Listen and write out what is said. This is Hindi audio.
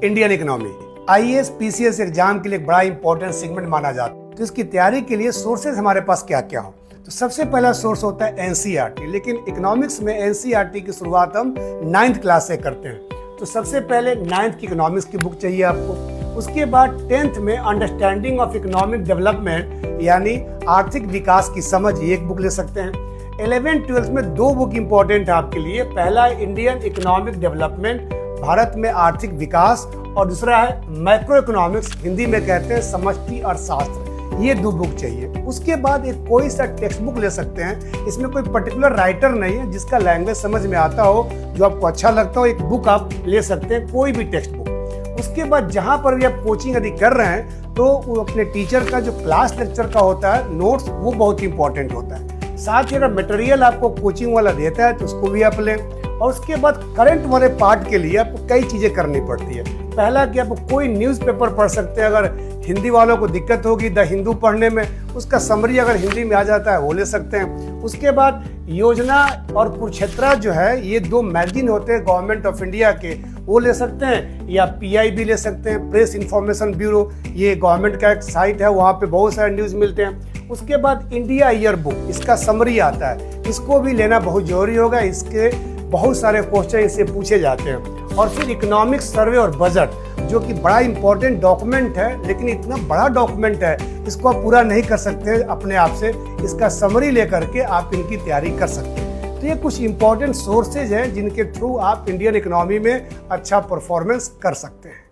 Indian economy IAS PCS exam के लिए एक बड़ा इंपॉर्टेंट सेगमेंट माना जाता है। तो इसकी तैयारी के लिए सोर्सेज हमारे पास क्या क्या हो, तो सबसे पहला सोर्स होता है एनसीईआरटी। लेकिन इकोनॉमिक्स में एनसीईआरटी की शुरुआत हम 9th क्लास से करते हैं। तो सबसे पहले 9th की इकोनॉमिक्स की बुक चाहिए आपको। उसके बाद 10th में अंडरस्टैंडिंग ऑफ इकोनॉमिक डेवलपमेंट यानी आर्थिक विकास की समझ, ये एक बुक ले सकते हैं। 11th 12th में 2 बुक इंपॉर्टेंट है आपके लिए। पहला है इंडियन इकोनॉमिक डेवलपमेंट, भारत में आर्थिक विकास, और दूसरा है मैक्रो इकोनॉमिक्स, हिंदी में कहते हैं समष्टि अर्थशास्त्र। ये 2 बुक चाहिए। उसके बाद एक कोई सा टेक्स्ट बुक ले सकते हैं। इसमें कोई पर्टिकुलर राइटर नहीं है, जिसका लैंग्वेज समझ में आता हो, जो आपको अच्छा लगता हो, एक बुक आप ले सकते हैं, कोई भी टेक्स्ट बुक। उसके बाद जहां पर भी आप कोचिंग यदि कर रहे हैं तो वो अपने टीचर का जो क्लास लेक्चर का होता है नोट्स, वो बहुत इंपॉर्टेंट होता है। साथ ही अगर मटेरियल आपको कोचिंग वाला देता है तो उसको भी आप लें। और उसके बाद करंट वाले पार्ट के लिए आपको कई चीजें करनी पड़ती है। पहला कि आप कोई न्यूज़पेपर पढ़ सकते हैं। अगर हिंदी वालों को दिक्कत होगी द हिंदू पढ़ने में, उसका समरी अगर हिंदी में आ जाता है वो ले सकते हैं। उसके बाद योजना और कुरुक्षेत्रा जो है, ये 2 मैगजीन होते हैं गवर्नमेंट ऑफ इंडिया के, वो ले सकते हैं। या पीआईबी ले सकते हैं, प्रेस इंफॉर्मेशन ब्यूरो, ये गवर्नमेंट का एक साइट है, वहाँ पे बहुत सारे न्यूज़ मिलते हैं। उसके बाद इंडिया ईयर बुक, इसका समरी आता है, इसको भी लेना बहुत जरूरी होगा। इसके बहुत सारे क्वेश्चन इससे पूछे जाते हैं। और फिर इकोनॉमिक्स सर्वे और बजट, जो कि बड़ा इंपॉर्टेंट डॉक्यूमेंट है, लेकिन इतना बड़ा डॉक्यूमेंट है, इसको आप पूरा नहीं कर सकते अपने आप से। इसका समरी लेकर के आप इनकी तैयारी कर सकते हैं। तो ये कुछ इंपॉर्टेंट सोर्सेज हैं जिनके थ्रू आप इंडियन इकोनॉमी में अच्छा परफॉर्मेंस कर सकते हैं।